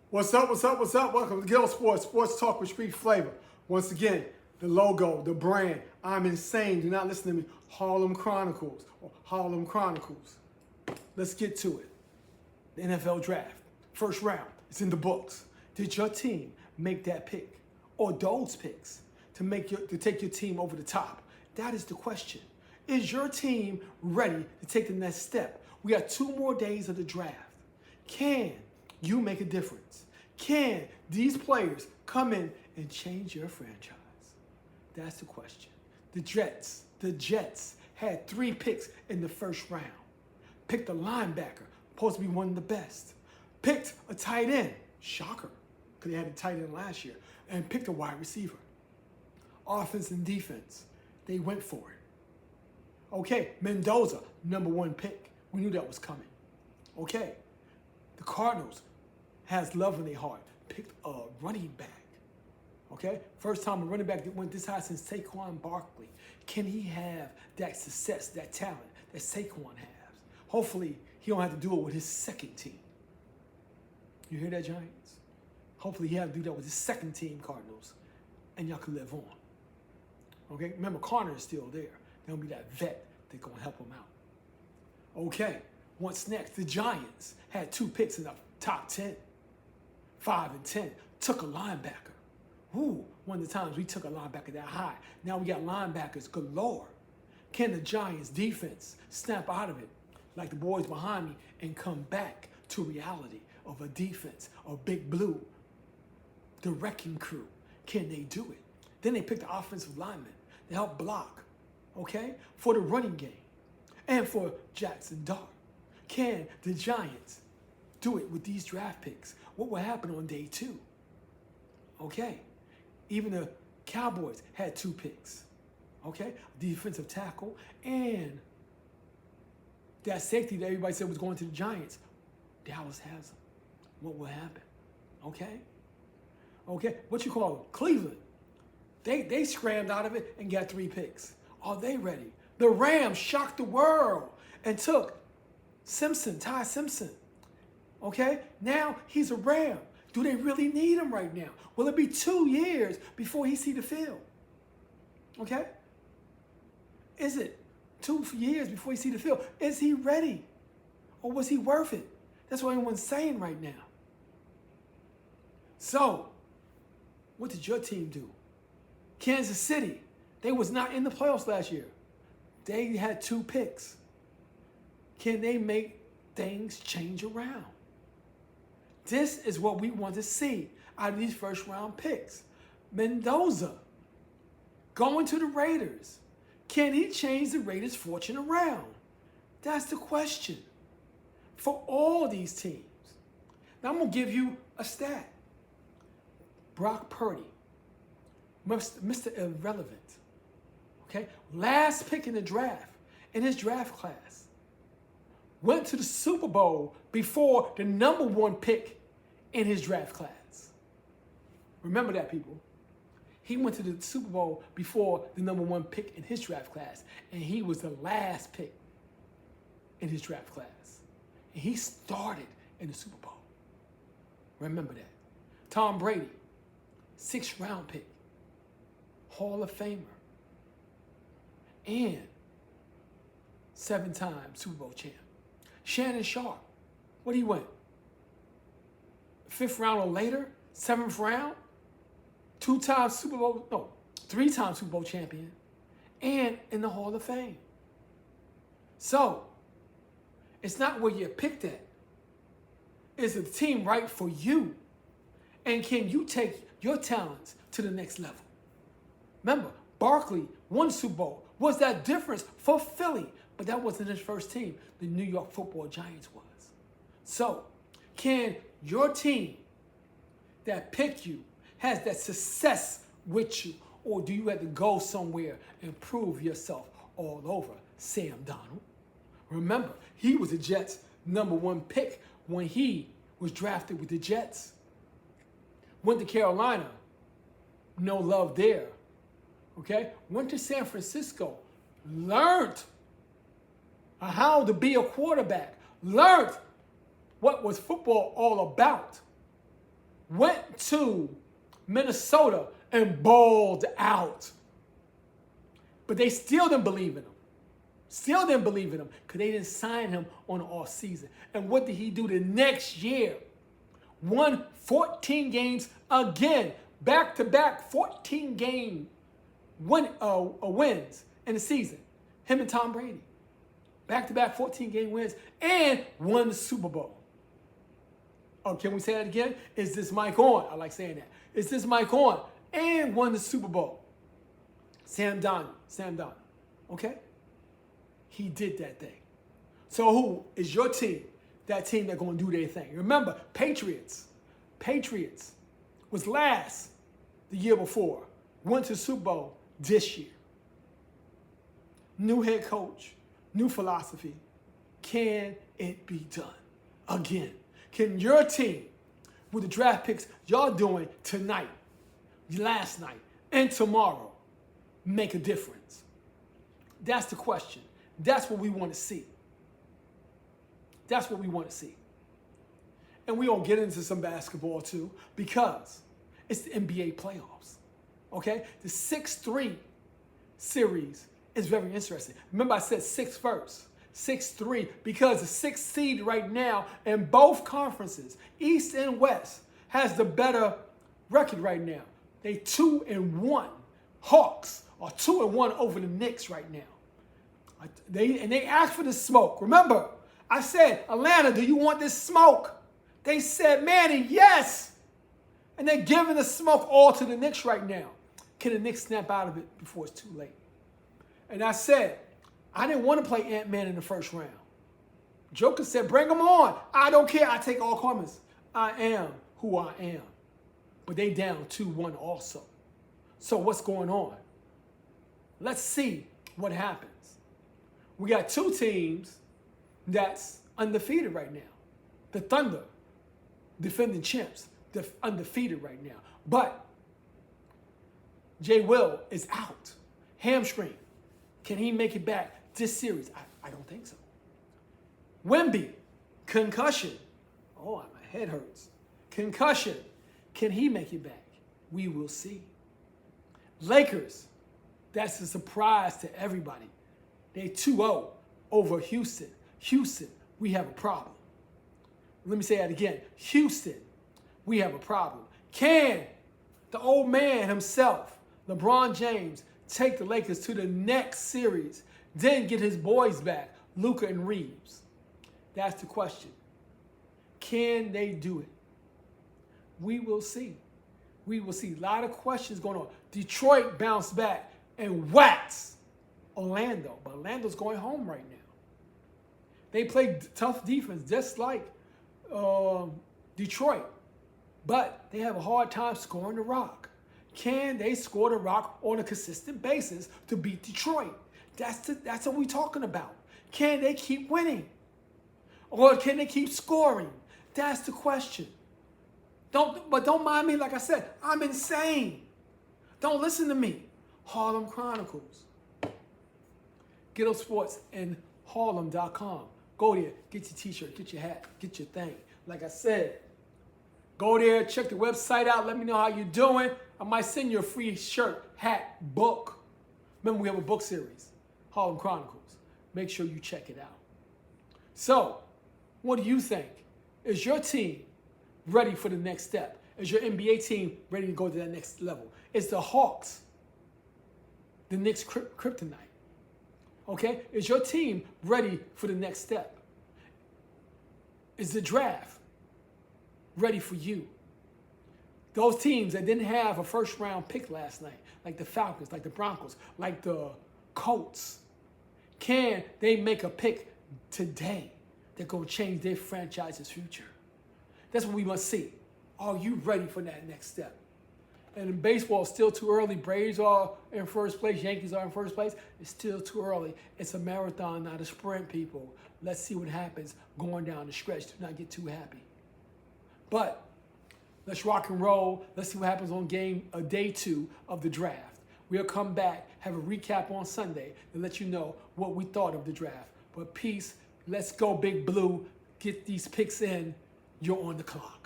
What's up, what's up, what's up? Welcome to GHET-TO Sports, sports talk with street flavor. Once again, the logo, the brand, I'm insane. Do not listen to me. Harlem Chronicles or Harlem Chronicles. Let's get to it. The NFL draft, first round, it's in the books. Did your team make that pick or those picks to take your team over the top? That is the question. Is your team ready to take the next step? We got 2 more days of the draft. Can you make a difference? Can these players come in and change your franchise? That's the question. The Jets had 3 picks in the first round. Picked a linebacker, supposed to be one of the best. Picked a tight end, shocker, because they had a tight end last year. And picked a wide receiver. Offense and defense, they went for it. Okay, Mendoza, number 1 pick. We knew that was coming. Okay, the Cardinals has love in their heart. Picked a running back. Okay, first time a running back that went this high since Saquon Barkley. Can he have that success, that talent that Saquon has? Hopefully, he don't have to do it with his second team. You hear that, Giants? Hopefully, he have to do that with his second team, Cardinals, and y'all can live on. Okay, remember, Connor is still there. There'll be that vet that's gonna help him out. Okay, what's next? The Giants had 2 picks in the top 10, 5 and 10. Took a linebacker. Ooh, one of the times we took a linebacker that high. Now we got linebackers galore. Can the Giants defense snap out of it like the boys behind me and come back to reality of a defense, of Big Blue, the wrecking crew? Can they do it? Then they picked the offensive lineman to help block, okay, for the running game and for Jackson Dart. Can the Giants do it with these draft picks? What will happen on day 2? Okay, even the Cowboys had 2 picks. Okay, defensive tackle and that safety that everybody said was going to the Giants. Dallas has them. What will happen? Okay, what you call them? Cleveland. They scrammed out of it and got 3 picks. Are they ready? The Rams shocked the world and took Ty Simpson. Okay, now he's a Ram. Do they really need him right now? Will it be 2 years before he see the field? Okay? Is it 2 years before he see the field? Is he ready? Or was he worth it? That's what everyone's saying right now. So, what did your team do? Kansas City, they was not in the playoffs last year. They had 2 picks. Can they make things change around? This is what we want to see out of these first round picks. Mendoza going to the Raiders. Can he change the Raiders' fortune around? That's the question for all these teams. Now I'm going to give you a stat. Brock Purdy, Mr. Irrelevant, okay? Last pick in the draft, in his draft class, went to the Super Bowl before the number 1 pick in his draft class. Remember that, people. He went to the Super Bowl before the number 1 pick in his draft class, and he was the last pick in his draft class. And he started in the Super Bowl. Remember that. Tom Brady, 6th round pick, Hall of Famer, and 7-time Super Bowl champ. Shannon Sharp, what he went? 5th round or later? 7th round? 3-time Super Bowl champion, and in the Hall of Fame. So, it's not where you're picked at. Is the team right for you? And can you take your talents to the next level? Remember, Barkley won Super Bowl. Was that difference for Philly? But that wasn't his first team. The New York Football Giants was. So, can your team that picked you has that success with you? Or do you have to go somewhere and prove yourself all over? Sam Darnold. Remember, he was the Jets' number 1 pick when he was drafted with the Jets. Went to Carolina. No love there. Okay? Went to San Francisco. Learned how to be a quarterback. Learned what was football all about. went to Minnesota and balled out. But they still didn't believe in him. Still didn't believe in him because they didn't sign him on the off season. And what did he do the next year? Won 14 games again. Back-to-back 14-game wins in the season. Him and Tom Brady. Back-to-back 14-game wins and won the Super Bowl. Oh, can we say that again? Is this mic on? I like saying that. Is this mic on? And won the Super Bowl. Sam Darnold. Okay? He did that thing. So who is your team? That team that's going to do their thing. Remember, Patriots was last the year before. Went to the Super Bowl this year. New head coach, new philosophy. Can it be done again? Can your team, with the draft picks y'all doing tonight, last night, and tomorrow, make a difference? That's the question. That's what we want to see. That's what we want to see. And we're going to get into some basketball too because it's the NBA playoffs. Okay? The 6-3 series is very interesting. Remember I said 6 first. 6-3 because the 6th seed right now in both conferences, East and West, has the better record right now. They 2-1. Hawks are 2-1 over the Knicks right now. They asked for the smoke. Remember, I said, Atlanta, do you want this smoke? They said, Manny, yes. And they're giving the smoke all to the Knicks right now. Can the Knicks snap out of it before it's too late? And I said, I didn't want to play Ant-Man in the first round. Joker said, bring him on. I don't care. I take all comers. I am who I am. But they down 2-1 also. So what's going on? Let's see what happens. We got 2 teams that's undefeated right now. The Thunder, defending champs, they're undefeated right now. But Jay Will is out. Hamstring. Can he make it back this series? I don't think so. Wemby, concussion. Oh, my head hurts. Concussion. Can he make it back? We will see. Lakers, that's a surprise to everybody. They 2-0 over Houston. Houston, we have a problem. Let me say that again. Houston, we have a problem. Can the old man himself, LeBron James, take the Lakers to the next series, then get his boys back, Luka and Reeves? That's the question. Can they do it? We will see. We will see. A lot of questions going on. Detroit bounced back and waxed Orlando, but Orlando's going home right now. They play tough defense just like Detroit, but they have a hard time scoring the rock. Can they score the rock on a consistent basis to beat Detroit? That's what we're talking about. Can they keep winning? Or can they keep scoring? That's the question. Don't mind me, like I said, I'm insane. Don't listen to me. Harlem Chronicles. GHET-TO Sports and Harlem.com. Go there, get your t-shirt, get your hat, get your thing. Like I said, go there, check the website out, let me know how you're doing. I might send you a free shirt, hat, book. Remember, we have a book series, Harlem Chronicles. Make sure you check it out. So, what do you think? Is your team ready for the next step? Is your NBA team ready to go to that next level? Is the Hawks the Knicks kryptonite? Okay? Is your team ready for the next step? Is the draft ready for you? Those teams that didn't have a first-round pick last night, like the Falcons, like the Broncos, like the Colts, can they make a pick today that's going to change their franchise's future? That's what we must see. Are you ready for that next step? And in baseball, it's still too early. Braves are in first place. Yankees are in first place. It's still too early. It's a marathon, not a sprint, people. Let's see what happens going down the stretch. Do not get too happy. But let's rock and roll. Let's see what happens on day 2 of the draft. We'll come back, have a recap on Sunday, and let you know what we thought of the draft. But peace. Let's go, Big Blue. Get these picks in. You're on the clock.